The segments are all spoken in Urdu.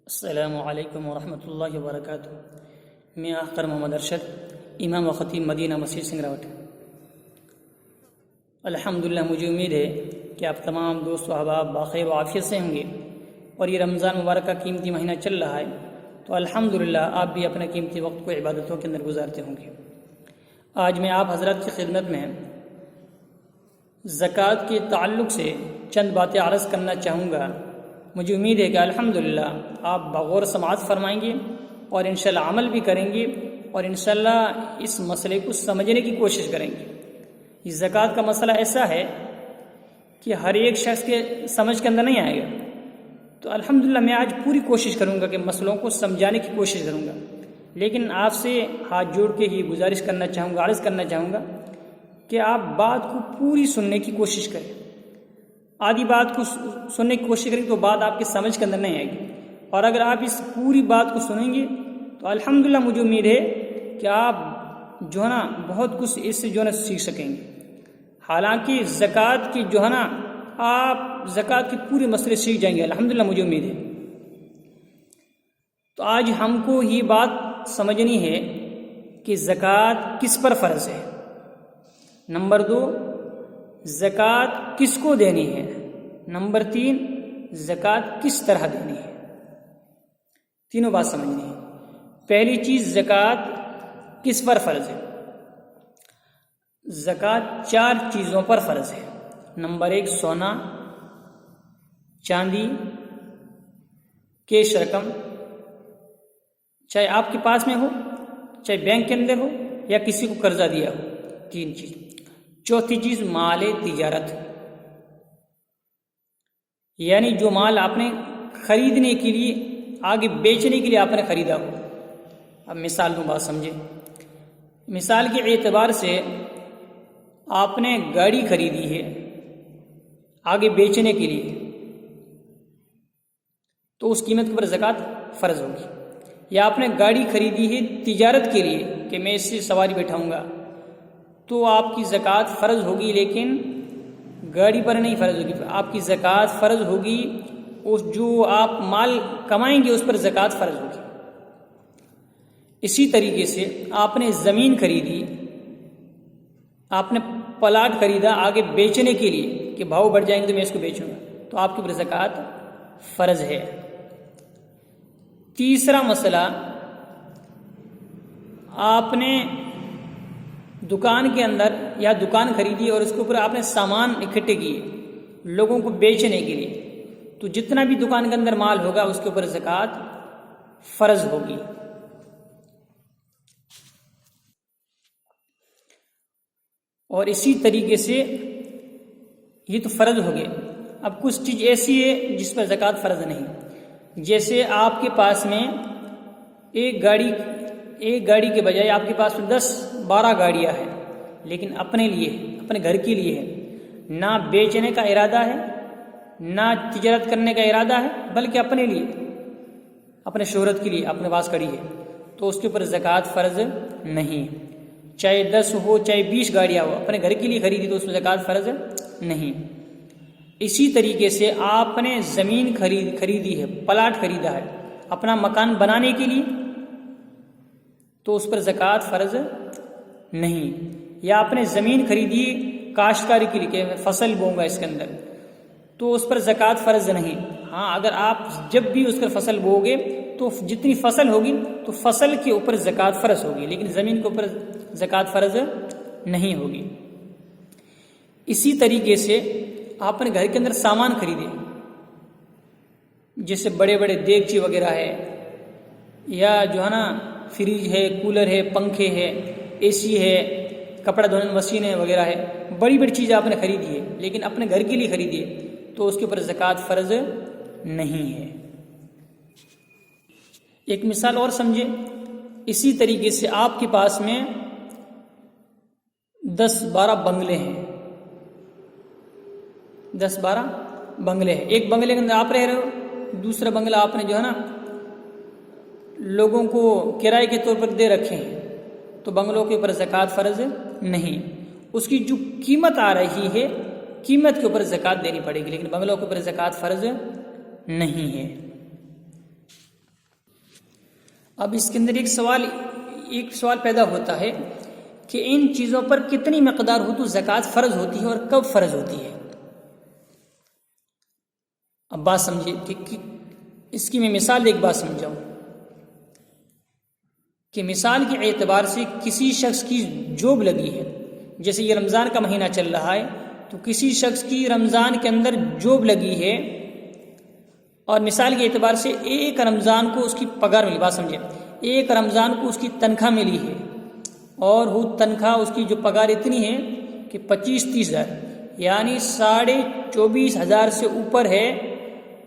السلام علیکم ورحمۃ اللہ وبرکاتہ۔ میں اختر محمد ارشد، امام و خطیب مدینہ مسجد سنگراوٹ۔ الحمدللہ مجھے امید ہے کہ آپ تمام دوست و احباب بخیر و عافیت سے ہوں گے، اور یہ رمضان مبارک کا قیمتی مہینہ چل رہا ہے تو الحمدللہ آپ بھی اپنے قیمتی وقت کو عبادتوں کے اندر گزارتے ہوں گے۔ آج میں آپ حضرات کی خدمت میں زکوٰۃ کے تعلق سے چند باتیں عرض کرنا چاہوں گا۔ مجھے امید ہے کہ الحمدللہ آپ بغور سماعت فرمائیں گے اور انشاءاللہ عمل بھی کریں گے، اور انشاءاللہ اس مسئلے کو سمجھنے کی کوشش کریں گے۔ یہ زکوٰۃ کا مسئلہ ایسا ہے کہ ہر ایک شخص کے سمجھ کے اندر نہیں آئے گا، تو الحمدللہ میں آج پوری کوشش کروں گا کہ مسئلوں کو سمجھانے کی کوشش کروں گا، لیکن آپ سے ہاتھ جوڑ کے ہی گزارش کرنا چاہوں گا، عرض کرنا چاہوں گا کہ آپ بات کو پوری سننے کی کوشش کریں۔ آدھی بات کو سننے کی کوشش کریں تو بات آپ کے سمجھ کے اندر نہیں آئے گی، اور اگر آپ اس پوری بات کو سنیں گے تو الحمدللہ مجھے امید ہے کہ آپ جو ہے نا بہت کچھ اس سے جو ہے نا سیکھ سکیں گے۔ حالانکہ زکوٰۃ کی جو ہے نا آپ زکوٰۃ کے پورے مسئلے سیکھ جائیں گے، الحمدللہ مجھے امید ہے۔ تو آج ہم کو یہ بات سمجھنی ہے کہ زکوٰۃ کس پر فرض ہے، نمبر 2 زکوٰۃ کس کو دینی ہے، نمبر 3 زکوٰۃ کس طرح دینی ہے۔ تینوں بات سمجھنی ہے۔ پہلی چیز زکوٰۃ کس پر فرض ہے۔ زکوٰۃ 4 چیزوں پر فرض ہے۔ نمبر 1 سونا، چاندی، کیش رقم، چاہے آپ کے پاس میں ہو، چاہے بینک کے اندر ہو، یا کسی کو قرضہ دیا ہو، 3 چیز۔ چوتھی چیز مال تجارت، یعنی جو مال آپ نے خریدنے کے لیے، آگے بیچنے کے لیے آپ نے خریدا ہو۔ اب مثال دوں، بات سمجھے۔ مثال کے اعتبار سے آپ نے گاڑی خریدی ہے آگے بیچنے کے لیے، تو اس قیمت کے اوپر زکوٰۃ فرض ہوگی۔ یا آپ نے گاڑی خریدی ہے تجارت کے لیے کہ میں اس سے سواری بٹھاؤں گا، تو آپ کی زکوٰۃ فرض ہوگی، لیکن گاڑی پر نہیں فرض ہوگی۔ آپ کی زکوٰۃ فرض ہوگی اس جو آپ مال کمائیں گے اس پر زکوٰۃ فرض ہوگی۔ اسی طریقے سے آپ نے زمین خریدی، آپ نے پلاٹ خریدا آگے بیچنے کے لیے کہ بھاؤ بڑھ جائیں گے تو میں اس کو بیچوں گا، تو آپ کے اوپر زکوٰۃ فرض ہے۔ تیسرا مسئلہ، آپ نے دکان کے اندر یا دکان خریدی اور اس کے اوپر آپ نے سامان اکٹھے کیے لوگوں کو بیچنے کے لیے، تو جتنا بھی دکان کے اندر مال ہوگا اس کے اوپر زکوٰۃ فرض ہوگی۔ اور اسی طریقے سے یہ تو فرض ہو گئے۔ اب کچھ چیز ایسی ہے جس پر زکوٰۃ فرض نہیں، جیسے آپ کے پاس میں ایک گاڑی کے بجائے آپ کے پاس 10-12 گاڑیاں ہیں، لیکن اپنے لیے، اپنے گھر کے لیے ہے، نہ بیچنے کا ارادہ ہے، نہ تجارت کرنے کا ارادہ ہے، بلکہ اپنے لیے، اپنے شہرت کے لیے اپنے پاس کھڑی ہے، تو اس کے اوپر زکوٰۃ فرض نہیں۔ چاہے 10 ہو چاہے 20 گاڑیاں ہو، اپنے گھر کے لیے خریدی تو اس میں زکوٰۃ فرض نہیں۔ اسی طریقے سے آپ نے زمین خریدی ہے، پلاٹ خریدا ہے اپنا مکان بنانے کے لیے، تو اس پر زکوٰۃ فرض نہیں۔ یا آپ نے زمین خریدی کاشتکاری کے لیے کہ میں فصل بوؤں گا اس کے اندر، تو اس پر زکوٰۃ فرض نہیں۔ ہاں، اگر آپ جب بھی اس پر فصل بو گے تو جتنی فصل ہوگی تو فصل کے اوپر زکوٰۃ فرض ہوگی، لیکن زمین کے اوپر زکوٰۃ فرض نہیں ہوگی۔ اسی طریقے سے آپ نے گھر کے اندر سامان خریدے، جیسے بڑے بڑے دیگچی وغیرہ ہے، یا جو ہے نا فریج ہے، کولر ہے، پنکھے ہے، اے سی ہے، کپڑا دھونے مشینیں وغیرہ ہے، بڑی بڑی چیزیں آپ نے خریدی ہے لیکن اپنے گھر کے لیے خریدی ہے، تو اس کے اوپر زکوٰۃ فرض نہیں ہے۔ ایک مثال اور سمجھے۔ اسی طریقے سے آپ کے پاس میں 10-12 بنگلے ہیں، 10-12 بنگلے ہیں۔ ایک بنگلے کے اندر آپ رہ رہے ہو، دوسرا بنگلہ آپ نے جو ہے نا لوگوں کو کرائے کے طور پر دے رکھے ہیں، تو بنگلوں کے اوپر زکوٰۃ فرض نہیں۔ اس کی جو قیمت آ رہی ہے، قیمت کے اوپر زکوٰۃ دینی پڑے گی، لیکن بنگلوں کے اوپر زکوٰۃ فرض نہیں ہے۔ اب اس کے اندر ایک سوال پیدا ہوتا ہے کہ ان چیزوں پر کتنی مقدار ہو تو زکوٰۃ فرض ہوتی ہے اور کب فرض ہوتی ہے. اب بات سمجھیے کہ اس کی میں مثال ایک بات سمجھاؤں کہ مثال کے اعتبار سے کسی شخص کی جوب لگی ہے، جیسے یہ رمضان کا مہینہ چل رہا ہے تو کسی شخص کی رمضان کے اندر جوب لگی ہے اور مثال کے اعتبار سے ایک رمضان کو اس کی پگار ملی. بات سمجھے، ایک رمضان کو اس کی تنخواہ ملی ہے اور وہ تنخواہ اس کی جو پگار اتنی ہے کہ 25-30 ہزار، یعنی 24,500 سے اوپر ہے،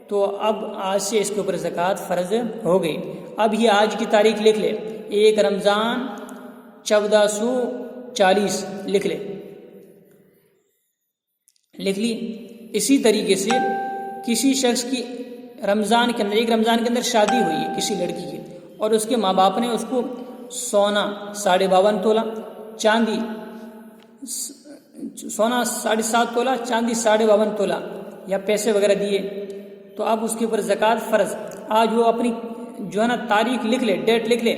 تو اب آج سے اس کے اوپر زکوٰۃ فرض ہو گئی. اب یہ آج کی تاریخ لکھ لے، ایک رمضان 1440 لکھ لی. اسی طریقے سے کسی شخص کی رمضان کے اندر، ایک رمضان کے اندر شادی ہوئی ہے کسی لڑکی کی، اور اس کے ماں باپ نے اس کو سونا 52.5 تولہ، چاندی سونا 7.5 تولہ، چاندی 52.5 تولہ یا پیسے وغیرہ دیے، تو اب اس کے اوپر زکوٰۃ فرض. آج وہ اپنی جو ہے نا تاریخ لکھ لے، ڈیٹ لکھ لے،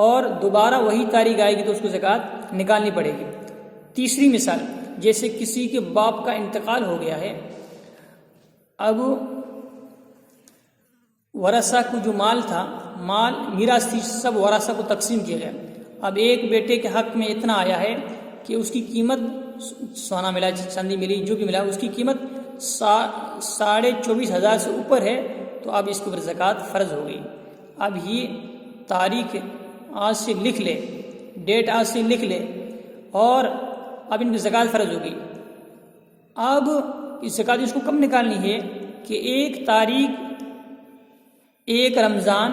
اور دوبارہ وہی تاریخ آئے گی تو اس کو زکوٰۃ نکالنی پڑے گی. تیسری مثال، جیسے کسی کے باپ کا انتقال ہو گیا ہے، اب ورثہ کو جو مال تھا، مال میراث تھی، سب ورثہ کو تقسیم کیا گیا. اب ایک بیٹے کے حق میں اتنا آیا ہے کہ اس کی قیمت، سونا ملا، چاندی ملی، جو بھی ملا، اس کی قیمت 24,500 سے اوپر ہے، تو اب اس کے اوپر زکوٰۃ فرض ہو گئی. اب یہ تاریخ آج سے لکھ لے، ڈیٹ آج سے لکھ لے، اور اب ان کی زکوٰۃ فرض ہوگی. اب اس زکوٰۃ اس کو کب نکالنی ہے کہ ایک تاریخ، ایک رمضان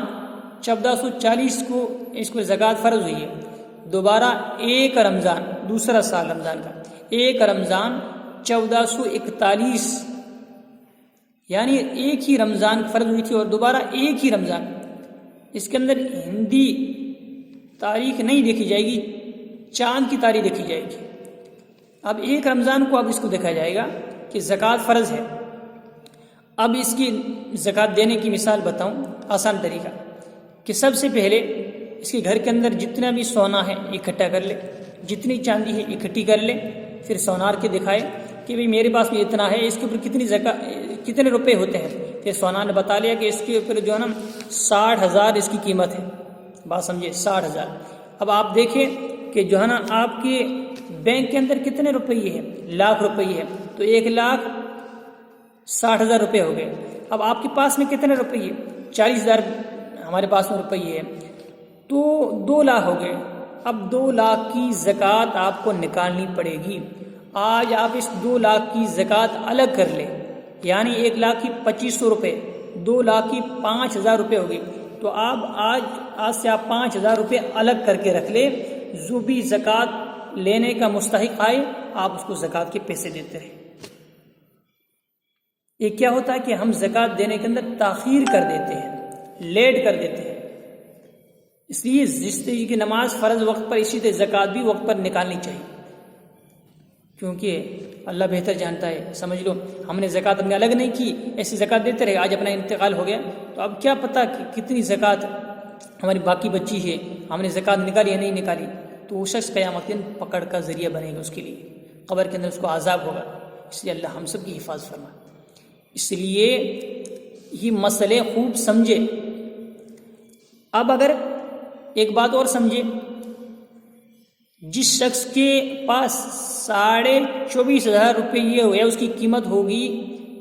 1440 کو اس کو زکوٰۃ فرض ہوئی ہے، دوبارہ ایک رمضان، دوسرا سال رمضان کا، ایک رمضان 1441، یعنی ایک ہی رمضان فرض ہوئی تھی اور دوبارہ ایک ہی رمضان. اس کے اندر ہندی تاریخ نہیں دیکھی جائے گی، چاند کی تاریخ دیکھی جائے گی. اب ایک رمضان کو اب اس کو دیکھا جائے گا کہ زکوٰۃ فرض ہے. اب اس کی زکوٰۃ دینے کی مثال بتاؤں، آسان طریقہ، کہ سب سے پہلے اس کے گھر کے اندر جتنا بھی سونا ہے اکٹھا کر لے، جتنی چاندی ہے اکٹھی کر لے، پھر سونار کے دکھائے کہ بھئی میرے پاس بھی اتنا ہے، اس کے اوپر کتنے روپے ہوتے ہیں. پھر سونار نے بتا لیا کہ اس کے اوپر جو ہے نا 60,000 اس کی قیمت ہے. بات سمجھے، 60,000. اب آپ دیکھیں کہ جو ہے نا آپ کے بینک کے اندر کتنے روپیے ہیں، لاکھ روپیے ہے، تو 1,60,000 روپے ہو گئے. اب آپ کے پاس میں کتنے روپیے، 40,000 ہمارے پاس میں روپیے ہے، تو 2 لاکھ ہو گئے. اب 2 لاکھ کی زکوٰۃ آپ کو نکالنی پڑے گی. آج آپ اس 2 لاکھ کی زکوٰۃ الگ کر لیں، یعنی 1 لاکھ کی 2,500 روپے، 2 لاکھ کی 5,000 روپے ہوگی. تو آپ آج سے آپ 5,000 روپے الگ کر کے رکھ لیں. جو بھی زکوٰۃ لینے کا مستحق آئے آپ اس کو زکوٰۃ کے پیسے دیتے رہیں. یہ کیا ہوتا ہے کہ ہم زکوٰۃ دینے کے اندر تاخیر کر دیتے ہیں، لیٹ کر دیتے ہیں. اس لیے جس طرح کی نماز فرض وقت پر، اسی طرح زکوٰۃ بھی وقت پر نکالنی چاہیے، کیونکہ اللہ بہتر جانتا ہے. سمجھ لو ہم نے زکوٰۃ اپنے الگ نہیں کی، ایسی زکوٰۃ دیتے رہے، آج اپنا انتقال ہو گیا، تو اب کیا پتہ کہ کتنی زکوٰۃ ہماری باقی بچی ہے، ہم نے زکوٰۃ نکالی یا نہیں نکالی. تو وہ شخص قیامت کے دن پکڑ کا ذریعہ بنے گا، اس کے لیے قبر کے اندر اس کو عذاب ہوگا. اس لیے اللہ ہم سب کی حفاظت فرمائے. اس لیے یہ مسئلے خوب سمجھے. اب اگر ایک بات اور سمجھے، جس شخص کے پاس 24,500 روپے یہ ہو یا اس کی قیمت ہوگی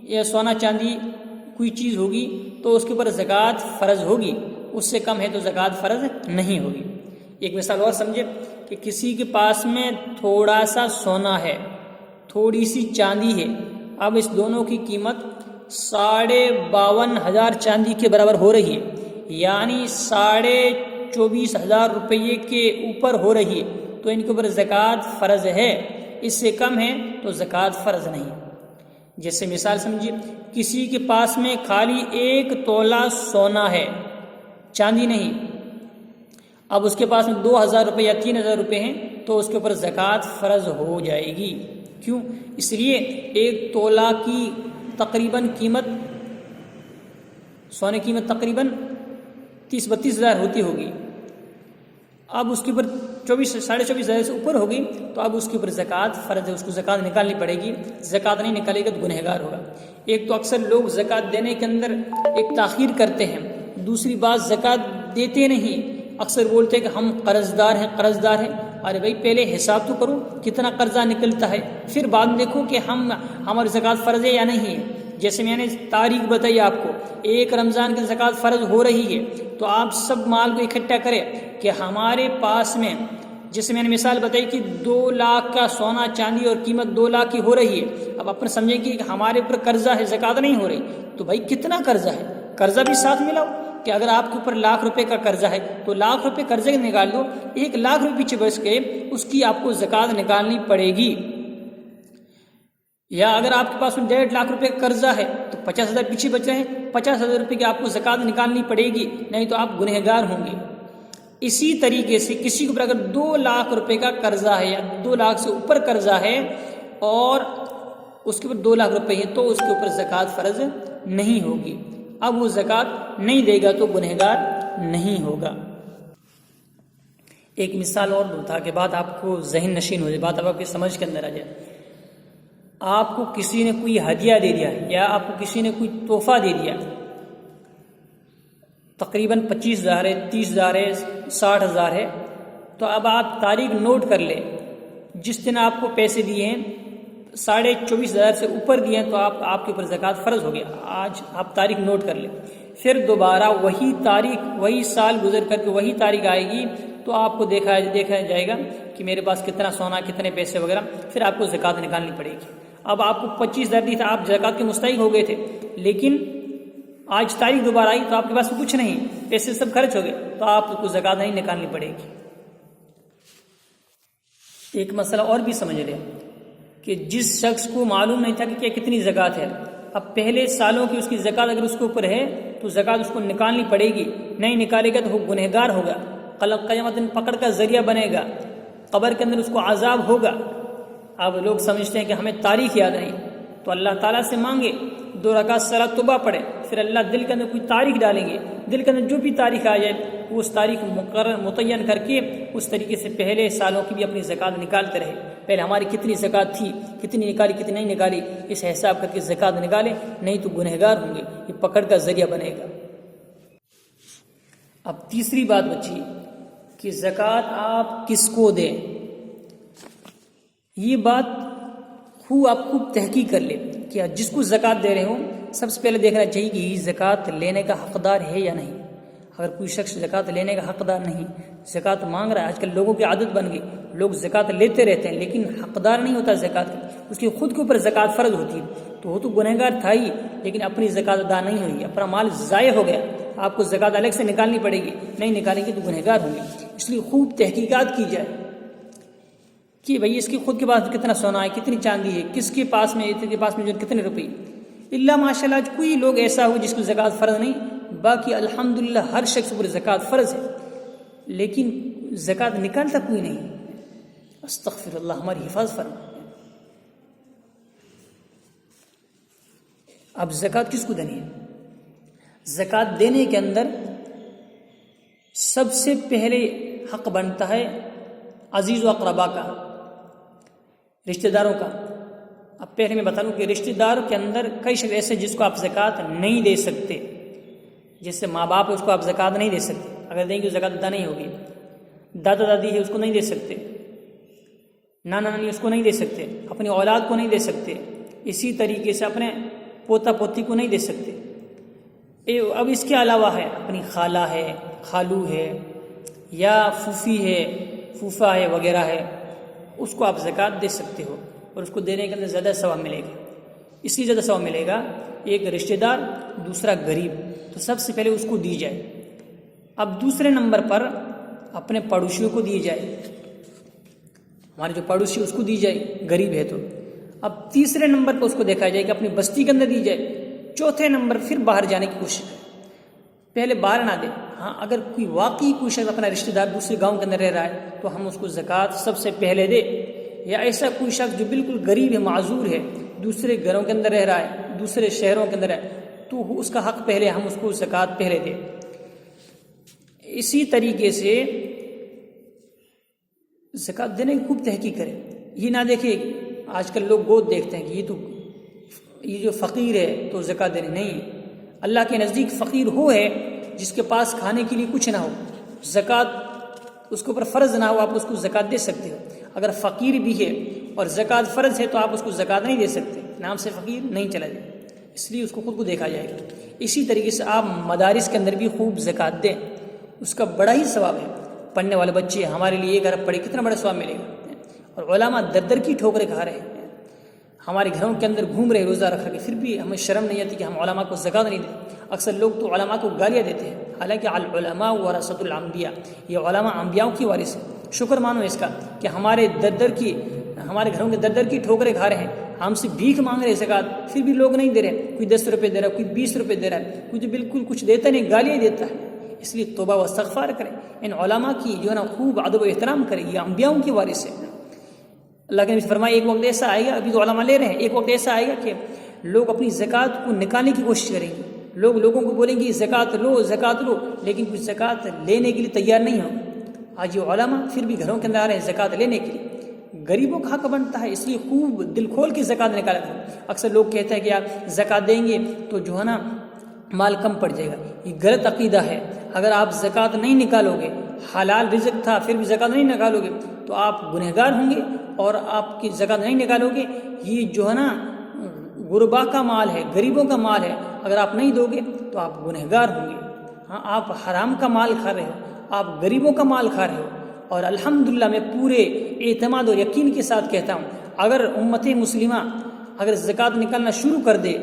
یا سونا چاندی کوئی چیز ہوگی تو اس کے اوپر زکوٰۃ فرض ہوگی، اس سے کم ہے تو زکوٰۃ فرض نہیں ہوگی. ایک مثال اور سمجھے کہ کسی کے پاس میں تھوڑا سا سونا ہے، تھوڑی سی چاندی ہے، اب اس دونوں کی قیمت 52,500 چاندی کے برابر ہو رہی ہے، یعنی 24,500 روپے کے اوپر ہو رہی ہے، تو ان کے اوپر زکوٰۃ فرض ہے. اس سے کم ہے تو زکوٰۃ فرض نہیں. جیسے مثال سمجھیے، کسی کے پاس میں خالی 1 تولہ سونا ہے، چاندی نہیں، اب اس کے پاس میں 2,000 روپے یا 3,000 روپے ہیں، تو اس کے اوپر زکوٰۃ فرض ہو جائے گی. کیوں؟ اس لیے 1 تولہ کی تقریباً قیمت، سونے کی قیمت تقریباً 30-32 ہزار ہوتی ہوگی، اب اس کے اوپر 24,500 سے اوپر ہوگی تو اب اس کے اوپر زکوٰۃ فرض ہے، اس کو زکوٰۃ نکالنی پڑے گی. زکوٰۃ نہیں نکالے گا تو گنہگار ہوگا. ایک تو اکثر لوگ زکوٰۃ دینے کے اندر ایک تاخیر کرتے ہیں، دوسری بات زکوٰۃ دیتے نہیں، اکثر بولتے ہیں کہ ہم قرض دار ہیں. ارے بھائی پہلے حساب تو کرو کتنا قرضہ نکلتا ہے، پھر بعد میں دیکھو کہ ہماری زکوٰۃ فرض ہے یا نہیں ہے. جیسے میں نے تاریخ بتائی آپ کو، 1 رمضان کی زکوٰۃ فرض ہو رہی ہے تو آپ سب مال کو اکٹھا کریں کہ ہمارے پاس میں، جیسے میں نے مثال بتائی کہ 2 لاکھ کا سونا چاندی اور قیمت 2 لاکھ کی ہو رہی ہے. اب اپنے سمجھیں کہ ہمارے اوپر قرضہ ہے، زکوٰۃ نہیں ہو رہی، تو بھائی کتنا قرضہ ہے، قرضہ بھی ساتھ ملاؤ کہ اگر آپ کے اوپر 1,00,000 روپے کا قرضہ ہے تو 1,00,000 روپے قرضے نکال دو، 1,00,000 روپے پیچھے بچ کے اس کی آپ کو زکوٰۃ نکالنی پڑے گی. یا اگر آپ کے پاس 1.5 لاکھ روپے کا قرضہ ہے تو 50,000 پیچھے بچ رہے ہیں، 50,000 روپے کی آپ کو زکوٰۃ نکالنی پڑے گی، نہیں تو آپ گنہگار ہوں گے. اسی طریقے سے کسی کے اوپر اگر 2 لاکھ روپے کا قرضہ ہے یا 2 لاکھ سے اوپر قرضہ ہے اور اس کے اوپر 2 لاکھ روپے ہیں تو اس کے اوپر زکوٰۃ فرض نہیں ہوگی. اب وہ زکوٰۃ نہیں دے گا تو گنہگار نہیں ہوگا. ایک مثال اور دوں تاکہ بات آپ کو ذہن نشین ہو جائے، بات اب آپ کی سمجھ کے اندر آ جائے. آپ کو کسی نے کوئی ہدیہ دے دیا یا آپ کو کسی نے کوئی تحفہ دے دیا، تقریباً 25,000 ہے، 30,000 ہے، 60,000 ہے، تو اب آپ تاریخ نوٹ کر لیں. جس دن آپ کو پیسے دیے ہیں 24,500 سے اوپر دیے ہیں تو آپ کے اوپر زکوٰۃ فرض ہو گیا. آج آپ تاریخ نوٹ کر لیں، پھر دوبارہ وہی تاریخ، وہی سال گزر کر کے وہی تاریخ آئے گی تو آپ کو دیکھا جائے گا کہ میرے پاس کتنا سونا، کتنے پیسے وغیرہ، پھر آپ کو زکوٰۃ نکالنی پڑے گی. اب آپ کو 25,000 دی تھا، آپ زکوٰۃ کے مستحق ہو گئے تھے، لیکن آج تاریخ دوبارہ آئی تو آپ کے پاس کچھ نہیں، پیسے سب خرچ ہو گئے تو آپ کو زکوٰۃ نہیں نکالنی پڑے گی. ایک مسئلہ اور بھی سمجھ لیں کہ جس شخص کو معلوم نہیں تھا کہ کیا کتنی زکوٰۃ ہے، اب پہلے سالوں کی اس کی زکوٰۃ اگر اس کے اوپر ہے تو زکوٰۃ اس کو نکالنی پڑے گی، نہیں نکالے گا تو وہ گنہگار ہوگا، قیامت دن پکڑ کا ذریعہ بنے گا، قبر کے اندر اس کو عذاب ہوگا. اب لوگ سمجھتے ہیں کہ ہمیں تاریخ یاد نہیں، تو اللہ تعالیٰ سے مانگے 2 رکعت صلاۃ توبہ پڑھے، پھر اللہ دل کے اندر کوئی تاریخ ڈالیں گے، دل کے اندر جو بھی تاریخ آ جائے وہ اس تاریخ مقرر متعین کر کے اس طریقے سے پہلے سالوں کی بھی اپنی زکوٰۃ نکالتے رہے. پہلے ہماری کتنی زکوٰۃ تھی، کتنی نکالی، کتنی نہیں نکالی، اس حساب کر کے زکوٰۃ نکالے، نہیں تو گنہگار ہوں گے، یہ پکڑ کا ذریعہ بنے گا. اب تیسری بات بچی کہ زکوٰۃ آپ کس کو دیں. یہ بات آپ خوب تحقیق کر لیں کہ جس کو زکوٰۃ دے رہے ہوں سب سے پہلے دیکھنا چاہیے کہ یہ زکوٰۃ لینے کا حقدار ہے یا نہیں. اگر کوئی شخص زکوٰۃ لینے کا حقدار نہیں، زکوٰۃ مانگ رہا ہے، آج کل لوگوں کی عادت بن گئی، لوگ زکوٰۃ لیتے رہتے ہیں لیکن حقدار نہیں ہوتا زکوٰۃ کا، اس کی خود کے اوپر زکوٰۃ فرض ہوتی ہے تو وہ تو گنہگار تھا ہی، لیکن اپنی زکوٰۃ ادا نہیں ہوئی، اپنا مال ضائع ہو گیا. آپ کو زکوٰۃ الگ سے نکالنی پڑے گی، نہیں نکالیں گے تو گنہگار ہوں گے. اس لیے خوب تحقیقات کی جائے کہ بھئی اس کی خود کے پاس کتنا سونا ہے، کتنی چاندی ہے، کس کے پاس میں جو کتنے روپے. اللہ ماشاء اللہ آج کوئی لوگ ایسا ہو جس کو زکوٰۃ فرض نہیں، باقی الحمدللہ ہر شخص پر زکوٰۃ فرض ہے لیکن زکوٰۃ نکالتا کوئی نہیں. استغفر اللہ، ہماری حفاظت فرما. اب زکوٰۃ کس کو دینی ہے؟ زکوٰۃ دینے کے اندر سب سے پہلے حق بنتا ہے عزیز و اقربا کا، رشتہ داروں کا. اب پہلے میں بتا دوں کہ رشتہ داروں کے اندر کئی شخص ایسے جس کو آپ زکوٰۃ نہیں دے سکتے، جیسے ماں باپ ہے اس کو آپ زکوٰۃ نہیں دے سکتے، اگر دیں گے تو زکوٰۃ ادا نہیں ہوگی. دادا دادی ہے اس کو نہیں دے سکتے، نانا نانی اس کو نہیں دے سکتے، اپنی اولاد کو نہیں دے سکتے، اسی طریقے سے اپنے پوتا پوتی کو نہیں دے سکتے. اب اس کے علاوہ ہے اپنی خالہ ہے، خالو ہے، یا پھوپھی ہے، پھوپھا ہے وغیرہ ہے، اس کو آپ زکوٰۃ دے سکتے ہو اور اس کو دینے کے اندر زیادہ ثواب ملے گا. اس لیے زیادہ ثواب ملے گا، ایک رشتہ دار، دوسرا غریب، تو سب سے پہلے اس کو دی جائے. اب دوسرے نمبر پر اپنے پڑوسیوں کو دی جائے، ہمارے جو پڑوسی اس کو دی جائے غریب ہے تو. اب تیسرے نمبر پر اس کو دیکھا جائے کہ اپنی بستی کے اندر دی جائے. چوتھے نمبر پھر باہر جانے کی کوشش کرے، پہلے باہر نہ دے. ہاں اگر کوئی واقعی کوئی شخص اپنا رشتہ دار دوسرے گاؤں کے اندر رہ رہا ہے تو ہم اس کو زکوٰۃ سب سے پہلے دے. یا ایسا کوئی شخص جو بالکل غریب ہے، معذور ہے، دوسرے گھروں کے اندر رہ رہا ہے، دوسرے شہروں کے اندر ہے، تو اس کا حق پہلے ہم اس کو زکوٰۃ پہلے دے. اسی طریقے سے زکوٰۃ دینے کی خوب تحقیق کریں. یہ نہ دیکھیں آج کل لوگ بہت دیکھتے ہیں کہ یہ جو فقیر ہے تو زکوٰۃ دینے نہیں. اللہ کے نزدیک فقیر وہ ہے جس کے پاس کھانے کے لیے کچھ نہ ہو، زکوٰۃ اس کے اوپر فرض نہ ہو، آپ اس کو زکوٰۃ دے سکتے ہو. اگر فقیر بھی ہے اور زکوٰۃ فرض ہے تو آپ اس کو زکوٰۃ نہیں دے سکتے، نام سے فقیر نہیں چلا جائے، اس لیے اس کو خود کو دیکھا جائے گا. اسی طریقے سے آپ مدارس کے اندر بھی خوب زکوٰۃ دیں، اس کا بڑا ہی ثواب ہے. پڑھنے والے بچے ہمارے لیے ایک ارب پڑھے کتنا بڑا ثواب ملے گا. اور علماء در در کی ٹھوکریں کھا رہے ہیں، ہمارے گھروں کے اندر گھوم رہے روزہ رکھ کے، پھر بھی ہمیں شرم نہیں آتی کہ ہم علماء کو زکوٰۃ نہیں دیں. اکثر لوگ تو علماء کو گالیاں دیتے ہیں، حالانکہ العلماء ورثۃ الانبیاء، یہ علماء انبیاء کی وارث ہیں. شکر مانو اس کا کہ ہمارے گھروں کے در در کی ٹھوکریں کھا رہے ہیں، ہم سے بھیک مانگ رہے زکوٰۃ، پھر بھی لوگ نہیں دے رہے. کوئی 10 روپے دے رہا ہے، کوئی 20 روپے دے رہا ہے، کوئی تو بالکل کچھ دیتا نہیں، گالیاں دیتا ہے. اس لیے توبہ و استغفار کریں، ان علماء کی جو ہے نا خوب ادب و احترام کریں، یہ انبیاء کی وارث ہیں. اللہ کے نبی فرمایا ایک وقت ایسا آئے گا، ابھی تو علماء لے رہے ہیں، ایک وقت ایسا آئے گا کہ لوگ اپنی زکوٰۃ کو نکالنے کی کوشش کریں گے. لوگوں کو بولیں گے زکوٰۃ لو، لیکن کچھ زکوٰۃ لینے کے لیے تیار نہیں ہو. آج یہ علماء پھر بھی گھروں کے اندر آ رہے ہیں زکوٰۃ لینے کے لیے. غریبوں کا حق بنتا ہے، اس لیے خوب دل کھول کے زکوٰۃ نکالا کریں. اکثر لوگ کہتے ہیں کہ آپ زکوٰۃ دیں گے تو جو ہے نا مال کم پڑ جائے گا. یہ غلط عقیدہ ہے. اگر آپ زکوٰۃ نہیں نکالو گے، حلال رزق تھا پھر بھی زکوٰۃ نہیں نکالو گے تو آپ گنہگار ہوں گے. اور آپ کی زکوٰۃ نہیں نکالو گے، یہ جو ہے نا غربا کا مال ہے، غریبوں کا مال ہے، اگر آپ نہیں دو گے تو آپ گنہگار ہوں گے. ہاں، آپ حرام کا مال کھا رہے ہو، آپ غریبوں کا مال کھا رہے ہو. اور الحمدللہ میں پورے اعتماد اور یقین کے ساتھ کہتا ہوں، اگر امت مسلمہ اگر زکوٰۃ نکالنا شروع کر دے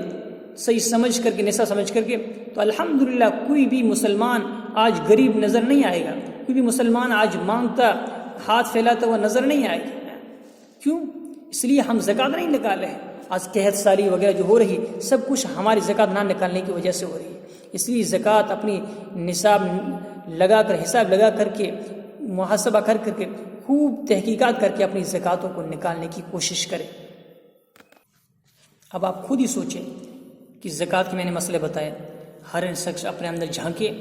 صحیح سمجھ کر کے، نصاب سمجھ کر کے، تو الحمدللہ کوئی بھی مسلمان آج غریب نظر نہیں آئے گا، کوئی بھی مسلمان آج مانگتا ہاتھ پھیلاتا ہوا نظر نہیں آئے گا. کیوں؟ اس لیے ہم زکوٰۃ نہیں نکال رہے ہیں. آج قحط سالی وغیرہ جو ہو رہی سب کچھ ہماری زکوٰۃ نہ نکالنے کی وجہ سے ہو رہی ہے. اس لیے زکوٰۃ اپنی نصاب لگا کر، حساب لگا کر کے، محاسبہ کر کے، خوب تحقیقات کر کے اپنی زکوٰۃوں کو نکالنے کی کوشش کریں. اب آپ خود ہی سوچیں کہ زکوٰۃ کے میں نے مسئلے بتائے، ہر شخص اپنے اندر جھانکے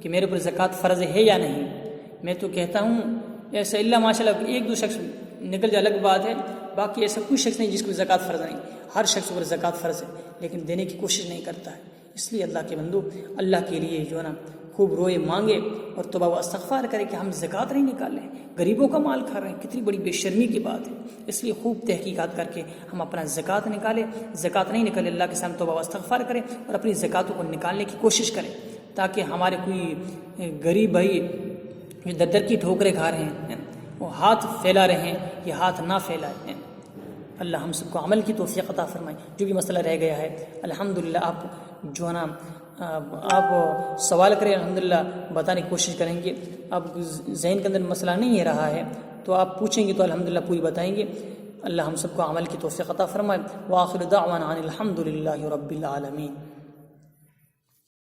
کہ میرے اوپر زکوٰۃ فرض ہے یا نہیں. میں تو کہتا ہوں ایسا اللہ ماشاء اللہ ایک دو شخص نکل جائے الگ بات ہے، باقی ایسا کوئی شخص نہیں جس کو زکوٰۃ فرض نہیں. ہر شخص پر زکوٰۃ فرض ہے لیکن دینے کی کوشش نہیں کرتا ہے. اس لیے اللہ کے بندو اللہ کے لیے جو ہے نا خوب روئے مانگے اور توبہ و استغفار کرے کہ ہم زکوٰۃ نہیں نکال رہے ہیں، غریبوں کا مال کھا رہے ہیں. کتنی بڑی بے شرمی کی بات ہے. اس لیے خوب تحقیقات کر کے ہم اپنا زکوٰۃ نکالیں. زکوٰۃ نہیں نکالے اللہ کے سامنے توبہ و استغفار کریں اور اپنی زکوٰۃوں کو نکالنے کی کوشش کریں تاکہ ہمارے کوئی غریب بھائی جو در در کی ٹھوکریں کھا رہے ہیں وہ ہاتھ پھیلا رہے ہیں، یہ ہاتھ نہ پھیلائیں. اللہ ہم سب کو عمل کی توفیق عطا فرمائے. جو بھی مسئلہ رہ گیا ہے الحمدللہ آپ جو ہے نا آپ سوال کریں، الحمدللہ بتانے کی کوشش کریں گے. اب ذہن کے اندر مسئلہ نہیں رہا ہے تو آپ پوچھیں گے تو الحمدللہ پوری بتائیں گے. اللہ ہم سب کو عمل کی توفیق عطا فرمائے. وآخر دعوانا ان الحمدللہ رب العالمین.